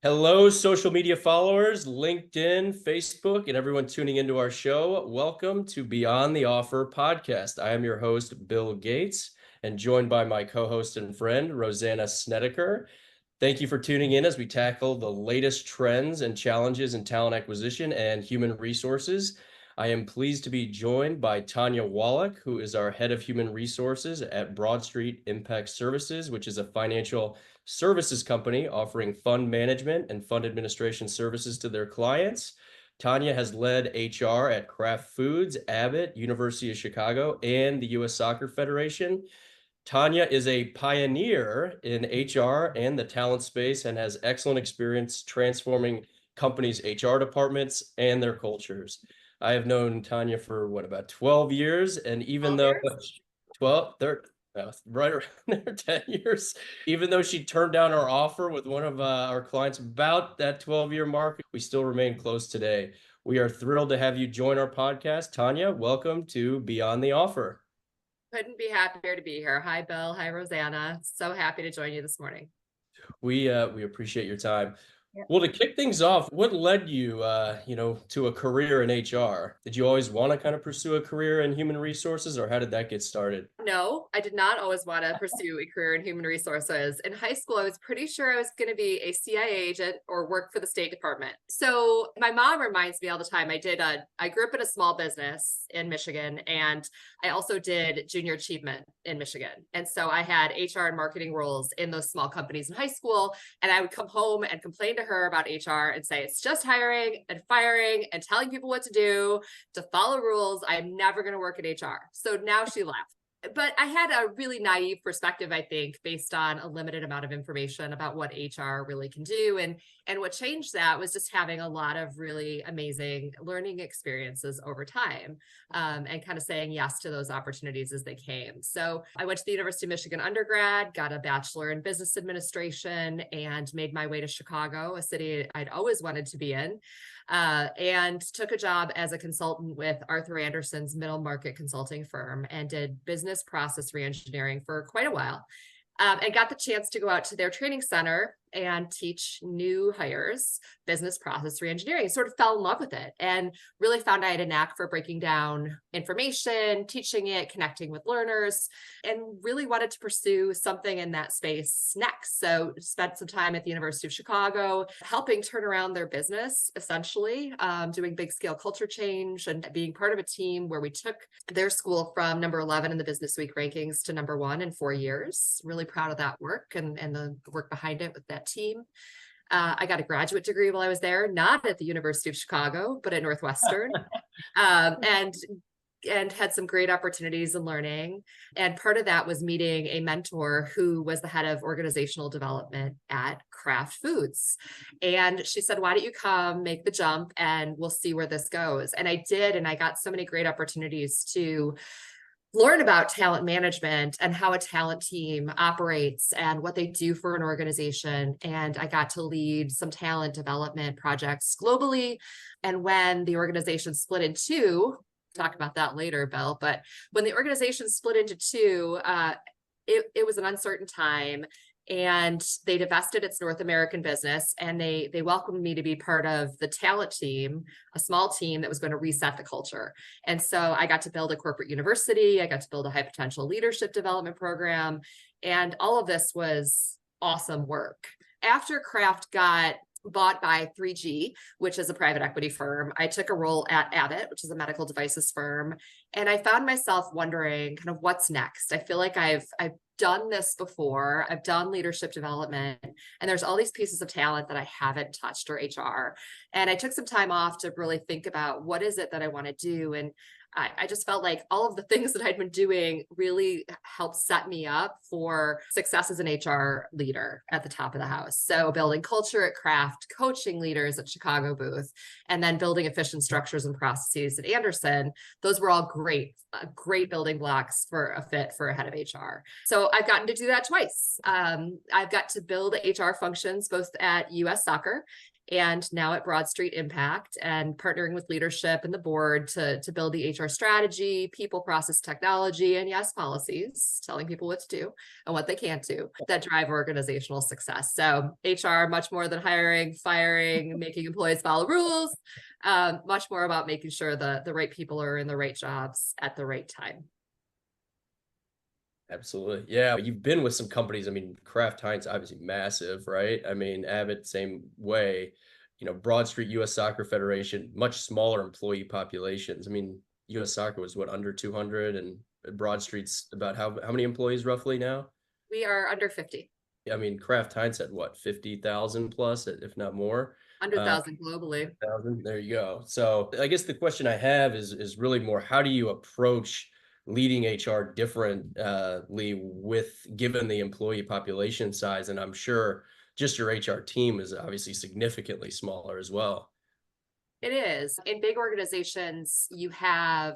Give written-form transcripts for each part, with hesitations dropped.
Hello, social media followers, LinkedIn, Facebook, and everyone tuning into our show. Welcome to Beyond the Offer podcast. I am your host, Bill Gates, and joined by my co-host and friend, Rosanna Snediker. Thank you for tuning in as we tackle the latest trends and challenges in talent acquisition and human resources. I am pleased to be joined by Tonya Wallach, who is our head of human resources at Broadstreet Impact Services, which is a financial services company offering fund management and fund administration services to their clients. Tonya has led HR at Kraft Foods, Abbott, University of Chicago, and the U.S. Soccer Federation. Tonya is a pioneer in HR and the talent space and has excellent experience transforming companies' HR departments and their cultures. I have known Tonya for about 12 years, and even 12 though years? 12, right around there, 10 years, even though she turned down our offer with one of our clients about that 12-year mark, we still remain close today. We are thrilled to have you join our podcast. Tonya, welcome to Beyond the Offer. Couldn't be happier to be here. Hi, Bill. Hi, Rosanna. So happy to join you this morning. We appreciate your time. Yep. Well, to kick things off, what led you, to a career in HR? Did you always want to kind of pursue a career in human resources, or how did that get started? No, I did not always want to pursue a career in human resources. In high school, I was pretty sure I was going to be a CIA agent or work for the State Department. So my mom reminds me all the time, I grew up in a small business in Michigan, and I also did junior achievement in Michigan. And so I had HR and marketing roles in those small companies in high school. And I would come home and complain to her about HR and say, it's just hiring and firing and telling people what to do, to follow rules. I'm never going to work in HR. So now she left. But I had a really naive perspective, I think, based on a limited amount of information about what HR really can do. And what changed that was just having a lot of really amazing learning experiences over time, and kind of saying yes to those opportunities as they came. So I went to the University of Michigan undergrad, got a bachelor in business administration, and made my way to Chicago, a city I'd always wanted to be in. And took a job as a consultant with Arthur Andersen's middle market consulting firm and did business process reengineering for quite a while. And got the chance to go out to their training center and teach new hires business process reengineering. Sort of fell in love with it and really found I had a knack for breaking down information, teaching it, connecting with learners, and really wanted to pursue something in that space next. So spent some time at the University of Chicago, helping turn around their business, essentially, doing big scale culture change and being part of a team where we took their school from number 11 in the Business Week rankings to number 1 in 4 years. Really proud of that work and the work behind it with that team. I got a graduate degree while I was there, not at the University of Chicago, but at Northwestern, and had some great opportunities in learning. And part of that was meeting a mentor who was the head of organizational development at Kraft Foods. And she said, why don't you come make the jump and we'll see where this goes. And I did, and I got so many great opportunities to learn about talent management and how a talent team operates and what they do for an organization. And I got to lead some talent development projects globally. And when the organization split in two, talk about that later, Bill, but when the organization split into two, it was an uncertain time. And they divested its North American business, and they welcomed me to be part of the talent team, a small team that was going to reset the culture. And so I got to build a corporate university. I got to build a high potential leadership development program. And all of this was awesome work. After Kraft got bought by 3G, which is a private equity firm, I took a role at Abbott, which is a medical devices firm. And I found myself wondering kind of what's next. I feel like I've done this before. I've done leadership development, and there's all these pieces of talent that I haven't touched, or HR. And I took some time off to really think about what is it that I want to do. And I just felt like all of the things that I'd been doing really helped set me up for success as an HR leader at the top of the house. So building culture at Kraft, coaching leaders at Chicago booth, and then building efficient structures and processes at Andersen. Those were all great building blocks for a fit for a head of HR. So I've gotten to do that twice. I've got to build HR functions both at U.S. Soccer and now at Broadstreet Impact, and partnering with leadership and the board to build the HR strategy, people, process, technology, and yes, policies, telling people what to do and what they can't do that drive organizational success. So HR, much more than hiring, firing, making employees follow rules, much more about making sure the right people are in the right jobs at the right time. Absolutely. Yeah. You've been with some companies. I mean, Kraft Heinz, obviously massive, right? I mean, Abbott, same way. Broad Street, US Soccer Federation, much smaller employee populations. I mean, US Soccer was what, under 200, and Broad Street's about how many employees roughly now? We are under 50. I mean, Kraft Heinz had what, 50,000 plus, if not more? 100,000 globally. There you go. So I guess the question I have is really more, how do you approach leading HR differently with given the employee population size? And I'm sure just your HR team is obviously significantly smaller as well. It is. In big organizations, you have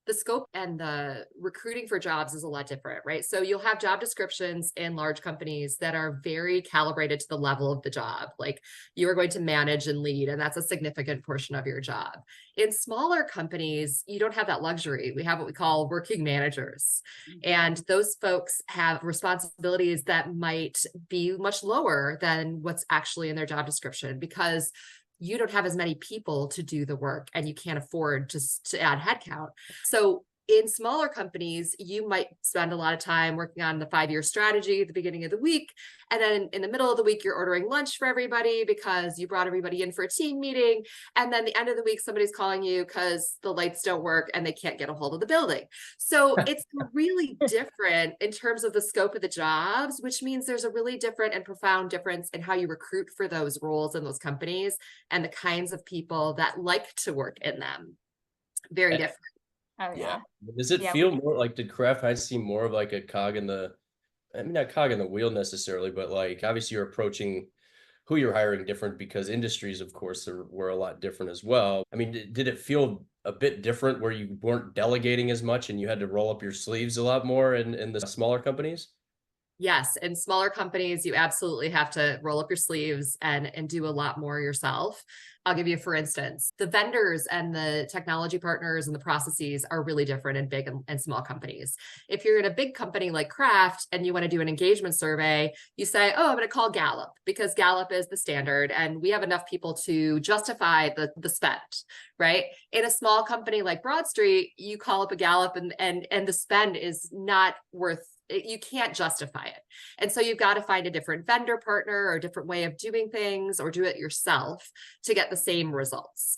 the scope and the recruiting for jobs is a lot different, right? So you'll have job descriptions in large companies that are very calibrated to the level of the job. Like you are going to manage and lead, and that's a significant portion of your job. In smaller companies, you don't have that luxury. We have what we call working managers. And those folks have responsibilities that might be much lower than what's actually in their job description, because you don't have as many people to do the work and you can't afford to add headcount. So in smaller companies, you might spend a lot of time working on the 5-year strategy at the beginning of the week. And then in the middle of the week, you're ordering lunch for everybody because you brought everybody in for a team meeting. And then the end of the week, somebody's calling you because the lights don't work and they can't get a hold of the building. So it's really different in terms of the scope of the jobs, which means there's a really different and profound difference in how you recruit for those roles in those companies and the kinds of people that like to work in them. Very different. Oh yeah. Does it feel more like, did Kraft Heinz seem more of like a cog in the, I mean, not cog in the wheel necessarily, but like obviously you're approaching who you're hiring different because industries, of course, were a lot different as well. I mean, did it feel a bit different where you weren't delegating as much and you had to roll up your sleeves a lot more in the smaller companies? Yes. In smaller companies, you absolutely have to roll up your sleeves and do a lot more yourself. I'll give you, for instance, the vendors and the technology partners and the processes are really different in big and small companies. If you're in a big company like Kraft and you want to do an engagement survey, you say, oh, I'm going to call Gallup because Gallup is the standard and we have enough people to justify the spend, right? In a small company like Broadstreet, you call up a Gallup and the spend is not worth, you can't justify it. And so you've got to find a different vendor partner or a different way of doing things or do it yourself to get the same results.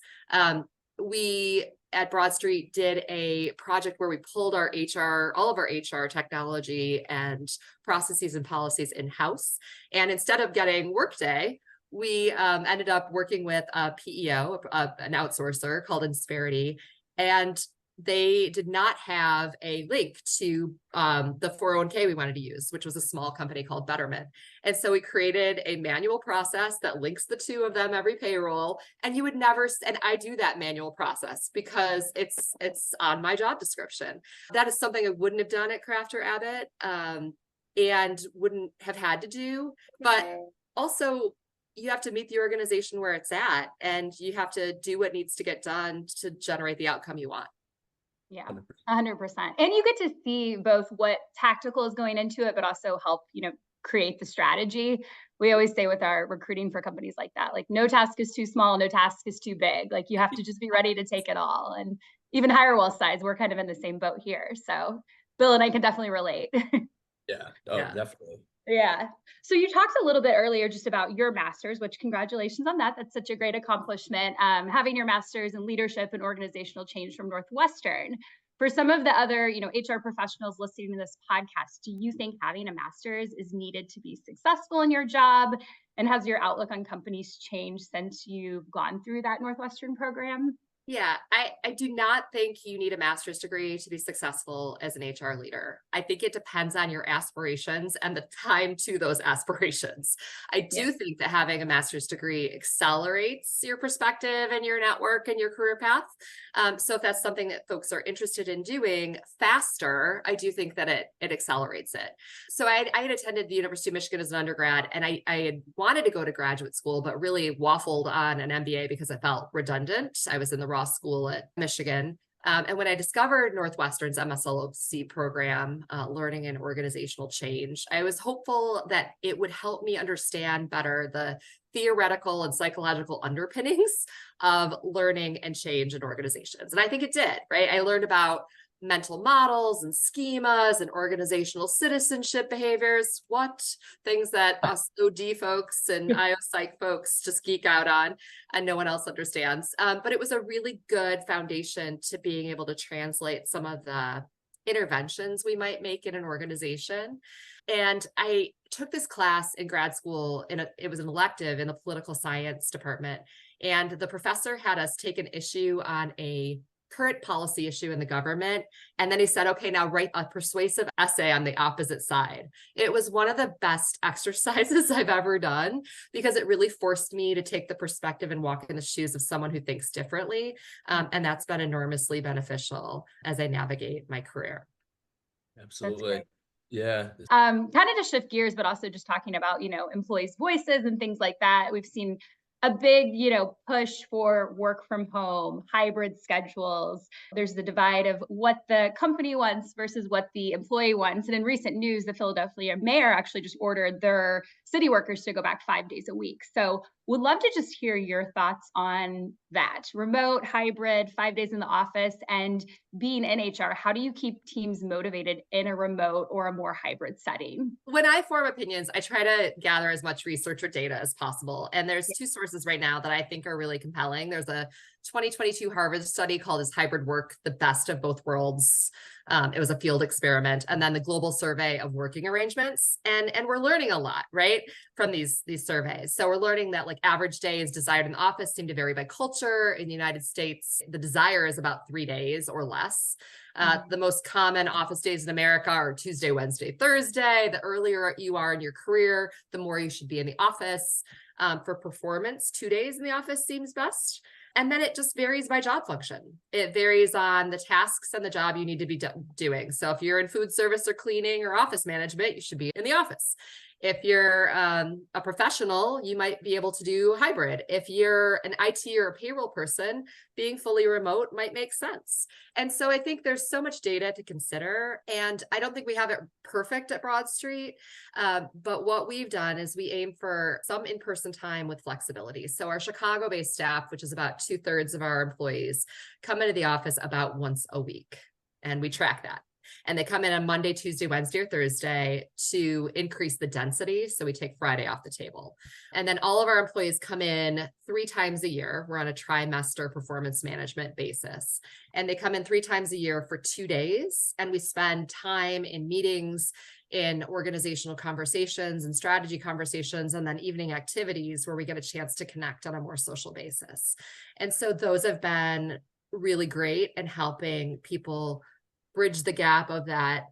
We at Broadstreet did a project where we pulled our HR, all of our HR technology and processes and policies in-house. And instead of getting Workday, we ended up working with a PEO, an outsourcer called Insperity, and they did not have a link to the 401k we wanted to use, which was a small company called Betterment. And so we created a manual process that links the two of them every payroll. And you would never, and I do that manual process because it's on my job description. That is something I wouldn't have done at Kraft or Abbott and wouldn't have had to do. But also, you have to meet the organization where it's at and you have to do what needs to get done to generate the outcome you want. Yeah, 100%. And you get to see both what tactical is going into it, but also help, create the strategy. We always say with our recruiting for companies like that, like no task is too small, no task is too big. Like you have to just be ready to take it all. And even HireWell sides, we're kind of in the same boat here. So Bill and I can definitely relate. Yeah, definitely. Yeah. So you talked a little bit earlier just about your master's, which congratulations on that. That's such a great accomplishment. Having your master's in leadership and organizational change from Northwestern. For some of the other, HR professionals listening to this podcast, do you think having a master's is needed to be successful in your job? And has your outlook on companies changed since you've gone through that Northwestern program? Yeah, I do not think you need a master's degree to be successful as an HR leader. I think it depends on your aspirations and the time to those aspirations. I Yeah. do think that having a master's degree accelerates your perspective and your network and your career path. So if that's something that folks are interested in doing faster, I do think that it accelerates it. So I had attended the University of Michigan as an undergrad, and I had wanted to go to graduate school, but really waffled on an MBA because it felt redundant. I was in the Raw School at Michigan. And when I discovered Northwestern's MSLC program, Learning and Organizational Change, I was hopeful that it would help me understand better the theoretical and psychological underpinnings of learning and change in organizations. And I think it did, right? I learned about mental models and schemas and organizational citizenship behaviors, things that us OD folks and IO psych folks just geek out on and no one else understands. But it was a really good foundation to being able to translate some of the interventions we might make in an organization. And I took this class in grad school, it was an elective in the political science department. And the professor had us take an issue on a current policy issue in the government. And then he said, okay, now write a persuasive essay on the opposite side. It was one of the best exercises I've ever done because it really forced me to take the perspective and walk in the shoes of someone who thinks differently. And that's been enormously beneficial as I navigate my career. Absolutely. Yeah. Kind of to shift gears, but also just talking about, employees' voices and things like that. We've seen a big, push for work from home, hybrid schedules. There's the divide of what the company wants versus what the employee wants. And in recent news, the Philadelphia mayor actually just ordered their city workers to go back 5 days a week. So would love to just hear your thoughts on that. Remote, hybrid, 5 days in the office, and being in HR, how do you keep teams motivated in a remote or a more hybrid setting? When I form opinions, I try to gather as much research or data as possible. And there's two sources right now that I think are really compelling. There's a 2022 Harvard study called Is Hybrid Work the Best of Both Worlds? It was a field experiment. And then the Global Survey of Working Arrangements. And we're learning a lot, right, from these surveys. So we're learning that like average days desired in the office seem to vary by culture. In the United States, the desire is about 3 days or less. The most common office days in America are Tuesday, Wednesday, Thursday. The earlier you are in your career, the more you should be in the office. For performance, 2 days in the office seems best. And then it just varies by job function. It varies on the tasks and the job you need to be doing. So if you're in food service or cleaning or office management, you should be in the office. If you're a professional, you might be able to do hybrid. If you're an IT or a payroll person, being fully remote might make sense. And so I think there's so much data to consider. And I don't think we have it perfect at Broadstreet. But what we've done is we aim for some in-person time with flexibility. So our Chicago-based staff, which is about 2/3 of our employees, come into the office about once a week. And we track that. And they come in on Monday, Tuesday, Wednesday, or Thursday to increase the density. So we take Friday off the table. And then all of our employees come in 3 times a year. We're on a trimester performance management basis. And they come in 3 times a year for 2 days. And we spend time in meetings, in organizational conversations and strategy conversations, and then evening activities where we get a chance to connect on a more social basis. And so those have been really great in helping people bridge the gap of that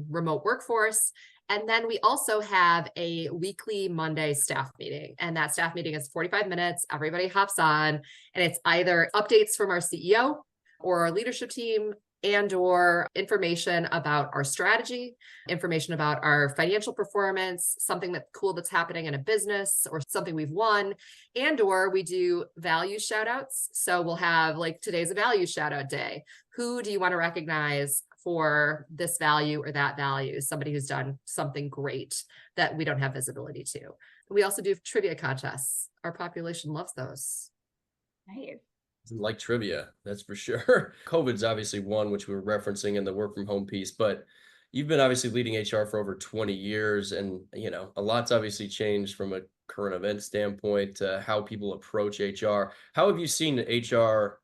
remote workforce. And then we also have a weekly Monday staff meeting. And that staff meeting is 45 minutes. Everybody hops on, and it's either updates from our CEO or our leadership team and or information about our strategy, information about our financial performance, something that's cool that's happening in a business or something we've won, and or we do value shout outs. So we'll have like today's a value shout out day. Who do you want to recognize for this value or that value? Somebody who's done something great that we don't have visibility to. We also do trivia contests. Our population loves those. Nice. Like trivia, that's for sure. COVID's obviously one, which we were referencing in the work from home piece, but you've been obviously leading HR for over 20 years. And, a lot's obviously changed from a current event standpoint to how people approach HR. How have you seen HR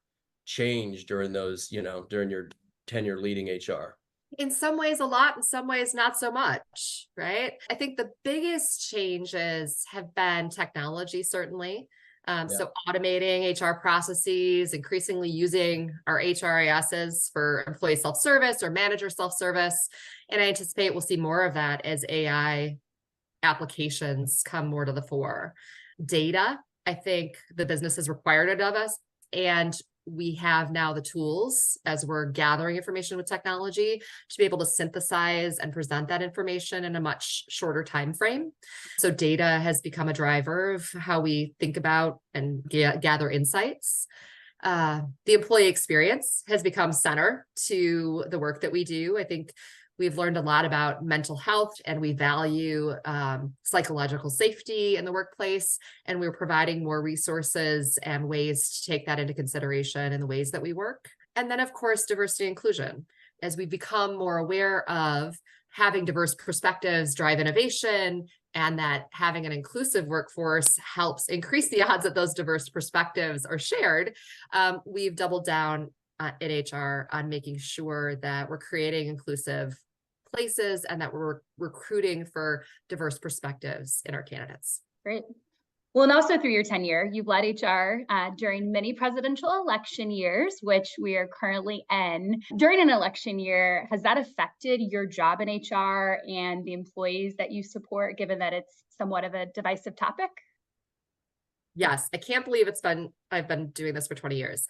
change during those, during your tenure leading HR? In some ways a lot, in some ways not so much, right? I think the biggest changes have been technology, certainly. So automating HR processes, increasingly using our HRISs for employee self-service or manager self-service. And I anticipate we'll see more of that as AI applications come more to the fore. Data, I think the business has required it of us. And we have now the tools as we're gathering information with technology to be able to synthesize and present that information in a much shorter time frame. So data has become a driver of how we think about and gather insights. The employee experience has become center to the work that we do. I think we've learned a lot about mental health, and we value psychological safety in the workplace. And we're providing more resources and ways to take that into consideration in the ways that we work. And then, of course, diversity and inclusion. As we become more aware of having diverse perspectives drive innovation, and that having an inclusive workforce helps increase the odds that those diverse perspectives are shared, we've doubled down in HR on making sure that we're creating inclusive places and that we're recruiting for diverse perspectives in our candidates. Great. Well, and also through your tenure, you've led HR during many presidential election years, which we are currently in. During an election year, has that affected your job in HR and the employees that you support, given that it's somewhat of a divisive topic? Yes, I can't believe I've been doing this for 20 years.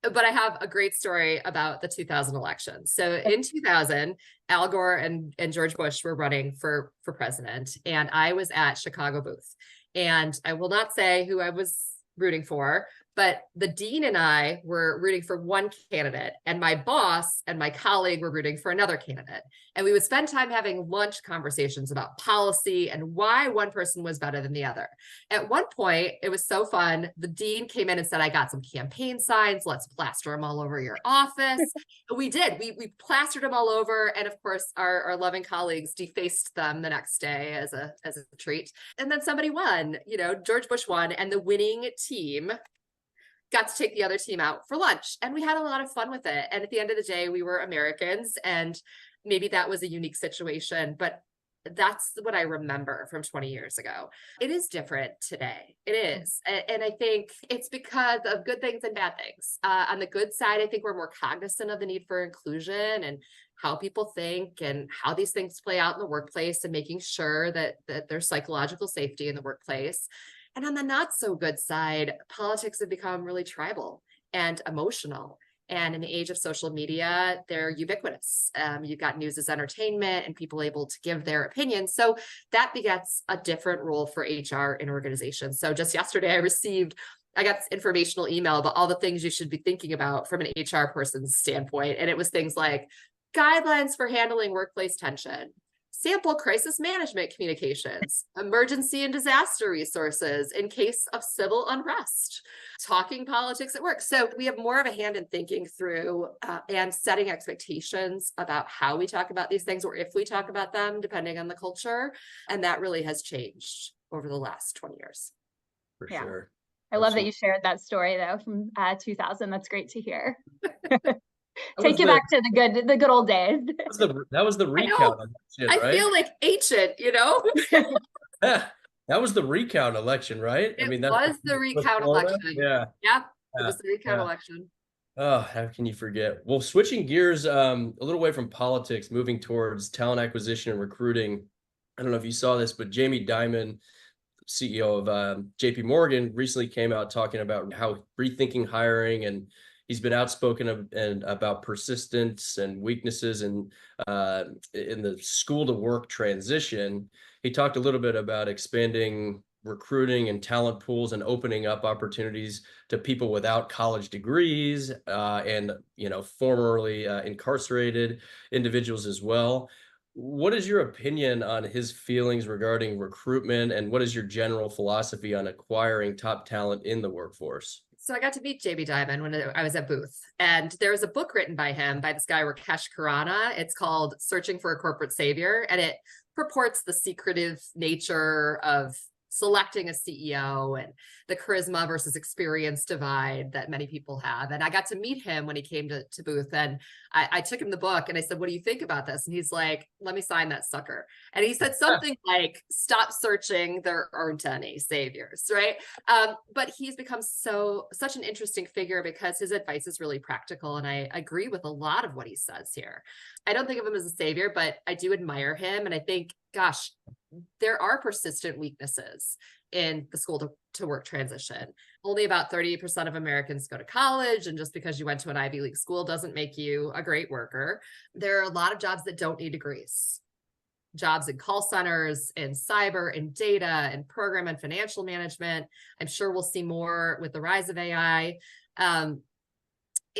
But I have a great story about the 2000 election. So in 2000, Al Gore and George Bush were running for president, and I was at Chicago booth. And I will not say who I was rooting for, but the dean and I were rooting for one candidate, and my boss and my colleague were rooting for another candidate. And we would spend time having lunch conversations about policy and why one person was better than the other. At one point, it was so fun. The dean came in and said, I got some campaign signs. Let's plaster them all over your office. We did. We plastered them all over. And of course, our loving colleagues defaced them the next day as a treat. And then somebody won. George Bush won, and the winning team got to take the other team out for lunch. And we had a lot of fun with it. And at the end of the day, we were Americans, and maybe that was a unique situation, but that's what I remember from 20 years ago. It is different today. It is. And I think it's because of good things and bad things. On the good side, I think we're more cognizant of the need for inclusion and how people think and how these things play out in the workplace, and making sure that there's psychological safety in the workplace. And on the not so good side, politics have become really tribal and emotional. And in the age of social media, they're ubiquitous. You've got news as entertainment and people able to give their opinions. So that begets a different role for HR in organizations. So just yesterday, I got informational email about all the things you should be thinking about from an HR person's standpoint. And it was things like guidelines for handling workplace tension, sample crisis management communications, emergency and disaster resources in case of civil unrest, talking politics at work. So we have more of a hand in thinking through and setting expectations about how we talk about these things, or if we talk about them, depending on the culture. And that really has changed over the last 20 years. For sure. I love that you shared that story though from 2000. That's great to hear. Take you back to the good old days. That was the recount election, right? I feel like ancient, That was the recount election, right? It was the recount election. Yeah. It was the recount election. Oh, how can you forget? Well, switching gears a little away from politics, moving towards talent acquisition and recruiting. I don't know if you saw this, but Jamie Dimon, CEO of JP Morgan, recently came out talking about how rethinking hiring, and he's been outspoken about persistence and weaknesses in the school to work transition. He talked a little bit about expanding recruiting and talent pools and opening up opportunities to people without college degrees and formerly incarcerated individuals as well. What is your opinion on his feelings regarding recruitment, and what is your general philosophy on acquiring top talent in the workforce? So I got to meet Jamie Dimon when I was at Booth, and there was a book written by him, by this guy, Rakesh Khurana. It's called Searching for a Corporate Savior, and it purports the secretive nature of selecting a CEO and the charisma versus experience divide that many people have. And I got to meet him when he came to Booth, and I took him the book and I said, what do you think about this? And he's like, let me sign that sucker. And he said something like, stop searching, there aren't any saviors, right? But he's become such an interesting figure because his advice is really practical. And I agree with a lot of what he says here. I don't think of him as a savior, but I do admire him. And I think, gosh, there are persistent weaknesses in the school to work transition. Only about 30% of Americans go to college. And just because you went to an Ivy League school doesn't make you a great worker. There are a lot of jobs that don't need degrees. Jobs in call centers, in cyber, in data, in program and financial management. I'm sure we'll see more with the rise of AI.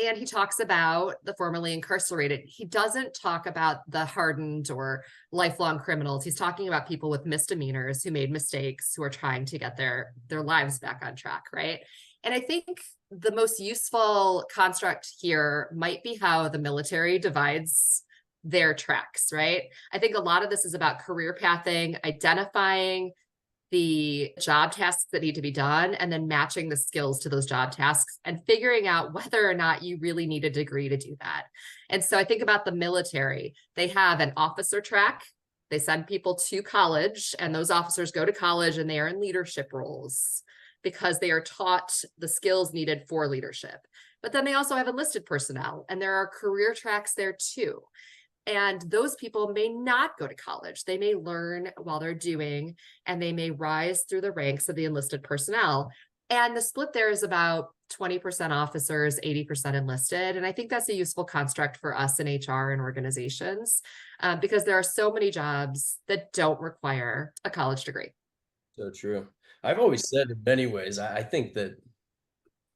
And he talks about the formerly incarcerated. He doesn't talk about the hardened or lifelong criminals. He's talking about people with misdemeanors who made mistakes, who are trying to get their lives back on track, right? And I think the most useful construct here might be how the military divides their tracks, right? I think a lot of this is about career pathing, identifying the job tasks that need to be done, and then matching the skills to those job tasks and figuring out whether or not you really need a degree to do that. And so I think about the military. They have an officer track. They send people to college, and those officers go to college and they are in leadership roles because they are taught the skills needed for leadership. But then they also have enlisted personnel, and there are career tracks there too. And those people may not go to college. They may learn while they're doing, and they may rise through the ranks of the enlisted personnel. And the split there is about 20% officers, 80% enlisted. And I think that's a useful construct for us in HR and organizations because there are so many jobs that don't require a college degree. So true. I've always said in many ways, I think that,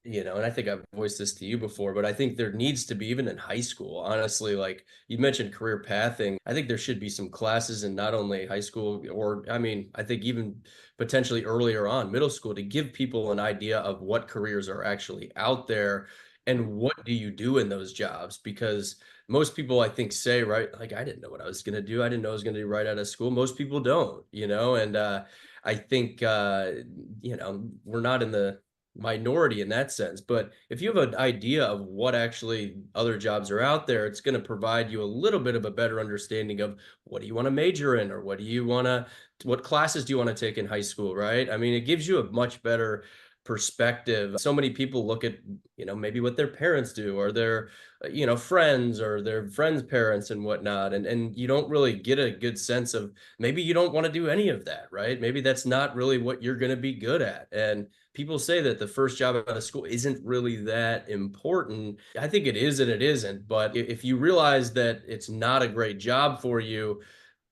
and I think I've voiced this to you before, but I think there needs to be, even in high school, honestly, like you mentioned career pathing, I think there should be some classes in not only high school I think even potentially earlier on, middle school, to give people an idea of what careers are actually out there and what do you do in those jobs. Because most people, I think, say, right, like, I didn't know what I was going to do. I didn't know I was going to do right out of school. Most people don't, and I think, we're not in the minority in that sense. But if you have an idea of what actually other jobs are out there, it's going to provide you a little bit of a better understanding of what do you want to major in, or what classes do you want to take in high school, right? I mean, it gives you a much better perspective. So many people look at, maybe what their parents do, or their, friends, or their friends' parents and whatnot. And you don't really get a good sense of, maybe you don't want to do any of that, right? Maybe that's not really what you're going to be good at. And people say that the first job out of school isn't really that important. I think it is and it isn't. But if you realize that it's not a great job for you,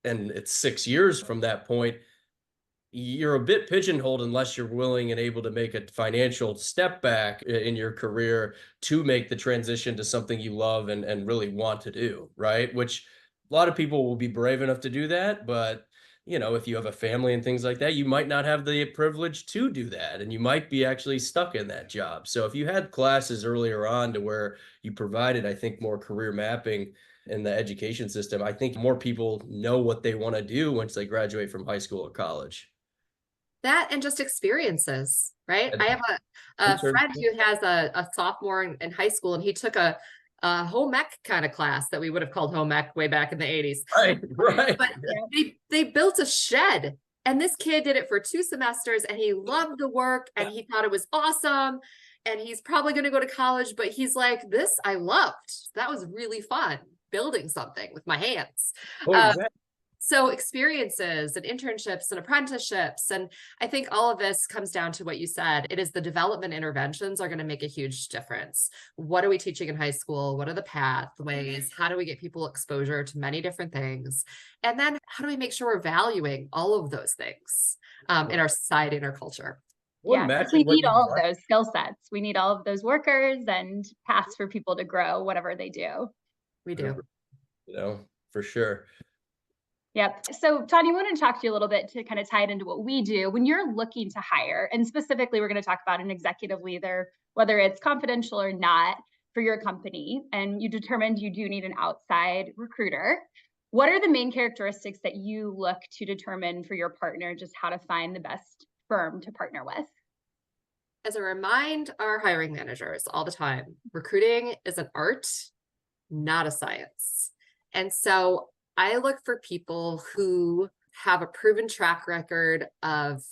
and it's 6 years from that point, you're a bit pigeonholed unless you're willing and able to make a financial step back in your career to make the transition to something you love and really want to do, right? Which a lot of people will be brave enough to do that, but if you have a family and things like that, you might not have the privilege to do that, and you might be actually stuck in that job. So if you had classes earlier on to where you provided, I think, more career mapping in the education system, I think more people know what they want to do once they graduate from high school or college. That and just experiences, right? I have a friend who has a sophomore in high school, and he took a home ec kind of class that we would have called home ec way back in the 80s. Right. But they built a shed, and this kid did it for 2 semesters, and he loved the work, and he thought it was awesome. And he's probably going to go to college, but he's like, this I loved. That was really fun, building something with my hands. Oh, exactly. So experiences and internships and apprenticeships. And I think all of this comes down to what you said. It is the development interventions are going to make a huge difference. What are we teaching in high school? What are the pathways? How do we get people exposure to many different things? And then how do we make sure we're valuing all of those things in our society and our culture? Yeah, we need all of those skill sets. We need all of those workers and paths for people to grow, whatever they do. We do. For sure. Yep. So Tonya, I want to talk to you a little bit to kind of tie it into what we do when you're looking to hire. And specifically, we're going to talk about an executive leader, whether it's confidential or not for your company. And you determined you do need an outside recruiter. What are the main characteristics that you look to determine for your partner, just how to find the best firm to partner with? As I remind our hiring managers all the time, recruiting is an art, not a science. And so I look for people who have a proven track record of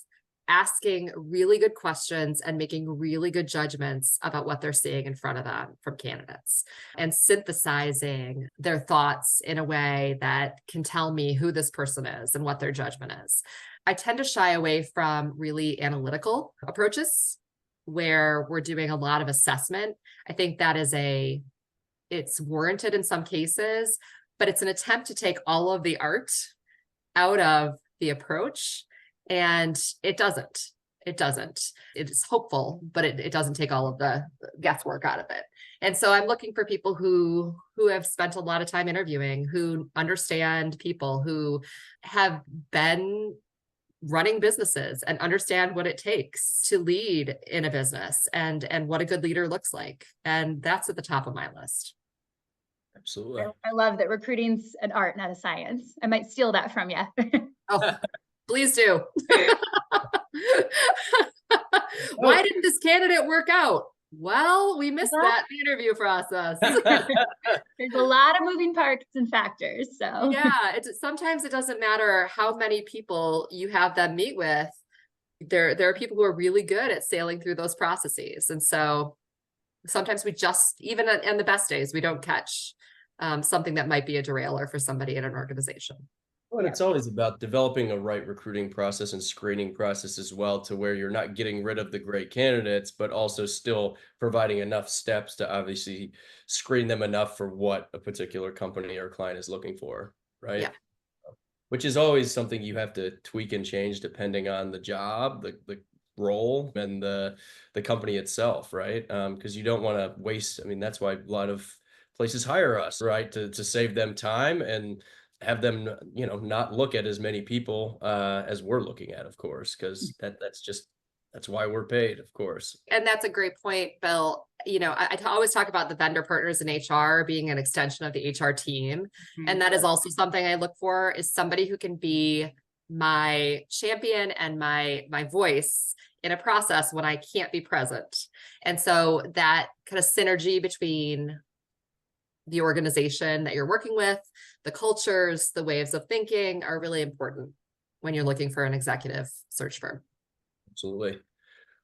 asking really good questions and making really good judgments about what they're seeing in front of them from candidates, and synthesizing their thoughts in a way that can tell me who this person is and what their judgment is. I tend to shy away from really analytical approaches where we're doing a lot of assessment. I think that it's warranted in some cases, but it's an attempt to take all of the art out of the approach. And it doesn't. It's hopeful, but it doesn't take all of the guesswork out of it. And so I'm looking for people who have spent a lot of time interviewing, who understand people, who have been running businesses and understand what it takes to lead in a business and what a good leader looks like. And that's at the top of my list. Absolutely. I love that recruiting's an art, not a science. I might steal that from you. Oh, please do. Why didn't this candidate work out? Well, we missed that in the interview process. There's a lot of moving parts and factors. So yeah, sometimes it doesn't matter how many people you have them meet with. There are people who are really good at sailing through those processes. And so sometimes we just, even on the best days, we don't catch something that might be a derailer for somebody in an organization. Well, it's always about developing a right recruiting process and screening process as well, to where you're not getting rid of the great candidates, but also still providing enough steps to obviously screen them enough for what a particular company or client is looking for, right? Yeah. Which is always something you have to tweak and change depending on the job, the role, and the company itself, right? Because you don't want to waste. I mean, that's why a lot of places hire us, right? To save them time and have them, not look at as many people as we're looking at, of course, because that's why we're paid, of course. And that's a great point, Bill. I always talk about the vendor partners in HR being an extension of the HR team. Mm-hmm. And that is also something I look for, is somebody who can be my champion and my voice in a process when I can't be present. And so that kind of synergy between the organization that you're working with, the cultures, the ways of thinking are really important when you're looking for an executive search firm. Absolutely.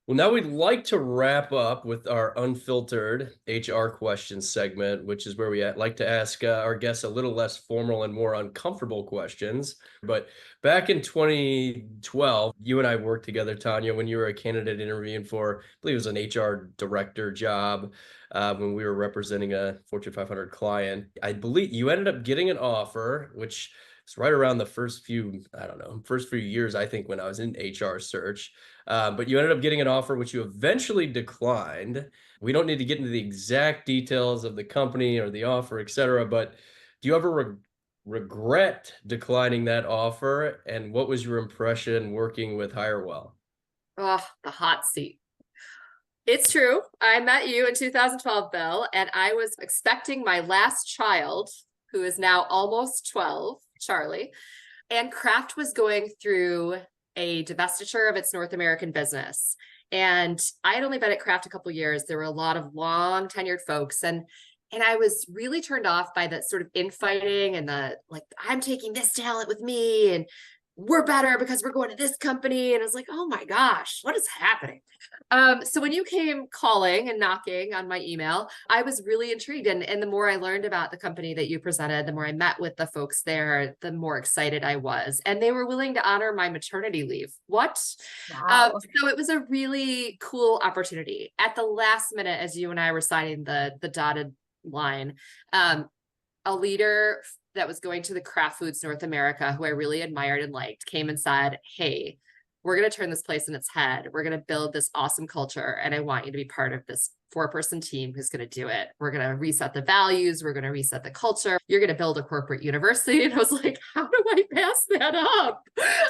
Well, now we'd like to wrap up with our unfiltered HR questions segment, which is where we like to ask our guests a little less formal and more uncomfortable questions. But back in 2012, you and I worked together, Tonya, when you were a candidate interviewing for, I believe it was an HR director job, when we were representing a Fortune 500 client. I believe you ended up getting an offer, which is right around the first few years, I think, when I was in HR search. But you ended up getting an offer, which you eventually declined. We don't need to get into the exact details of the company or the offer, et cetera, but do you ever regret declining that offer? And what was your impression working with Hirewell? Oh, the hot seat. It's true. I met you in 2012, Bill, and I was expecting my last child, who is now almost 12, Charlie, and Kraft was going through a divestiture of its North American business. And I had only been at Kraft a couple of years. There were a lot of long tenured folks, and I was really turned off by that sort of infighting and the, like, I'm taking this talent with me and we're better because we're going to this company. And I was like, oh my gosh, what is happening? So when you came calling and knocking on my email, I was really intrigued. And the more I learned about the company that you presented, the more I met with the folks there, the more excited I was. And they were willing to honor my maternity leave. What? Wow. So it was a really cool opportunity. At the last minute, as you and I were signing the dotted line, a leader that was going to the Kraft Foods North America, who I really admired and liked, came and said, hey, we're going to turn this place in its head. We're going to build this awesome culture. And I want you to be part of this 4-person team who's going to do it. We're going to reset the values. We're going to reset the culture. You're going to build a corporate university. And I was like, how do I pass that up?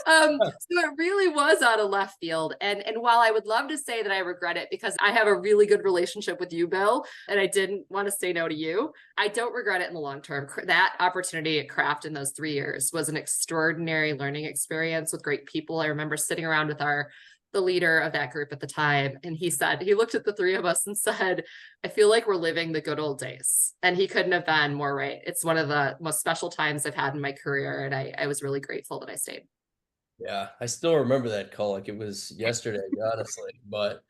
So it really was out of left field. And while I would love to say that I regret it because I have a really good relationship with you, Bill, and I didn't want to say no to you, I don't regret it in the long term. That opportunity at Kraft in those 3 years was an extraordinary learning experience with great people. I remember sitting around with the leader of that group at the time. And he looked at the three of us and said, I feel like we're living the good old days. And he couldn't have been more right. It's one of the most special times I've had in my career. And I was really grateful that I stayed. Yeah, I still remember that call like it was yesterday, honestly. But,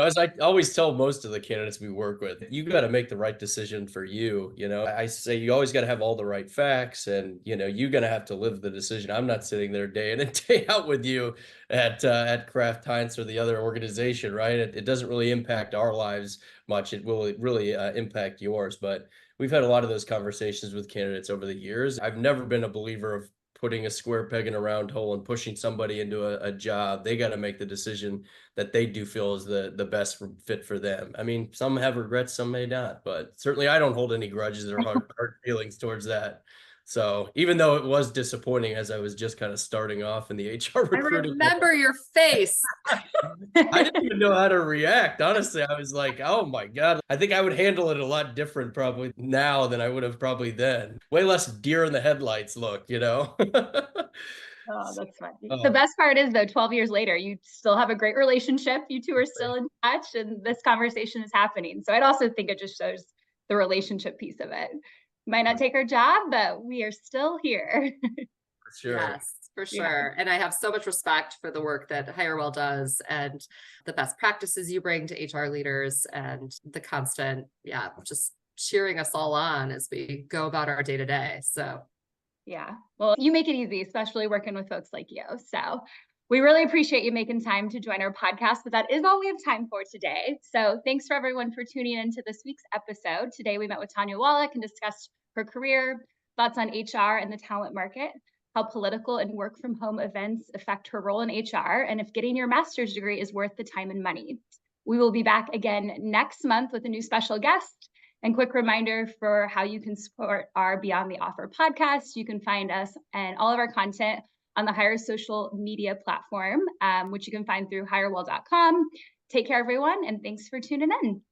as I always tell most of the candidates we work with, you got to make the right decision for you. I say you always got to have all the right facts, and, you're going to have to live the decision. I'm not sitting there day in and day out with you at Kraft Heinz or the other organization, right? It doesn't really impact our lives much. It will really impact yours. But we've had a lot of those conversations with candidates over the years. I've never been a believer of putting a square peg in a round hole and pushing somebody into a job. They got to make the decision that they do feel is the best fit for them. I mean, some have regrets, some may not, but certainly I don't hold any grudges or hard feelings towards that. So even though it was disappointing as I was just kind of starting off in the HR recruiting, I remember your face. I didn't even know how to react. Honestly, I was like, oh my God. I think I would handle it a lot different probably now than I would have probably then. Way less deer in the headlights look, Oh, that's funny. Oh. The best part is though, 12 years later, you still have a great relationship. You two are still in touch and this conversation is happening. So I'd also think it just shows the relationship piece of it. Might not take our job, but we are still here. For sure. Yes, for sure. And I have so much respect for the work that HireWell does and the best practices you bring to HR leaders and the constant, just cheering us all on as we go about our day to day. So yeah, well, you make it easy, especially working with folks like you. So we really appreciate you making time to join our podcast, but that is all we have time for today. So thanks for everyone for tuning into this week's episode. Today, we met with Tonya Wallach and discussed her career, thoughts on HR and the talent market, how political and work from home events affect her role in HR, and if getting your master's degree is worth the time and money. We will be back again next month with a new special guest. And quick reminder for how you can support our Beyond the Offer podcast. You can find us and all of our content on the Hire social media platform, which you can find through hirewell.com. Take care, everyone, and thanks for tuning in.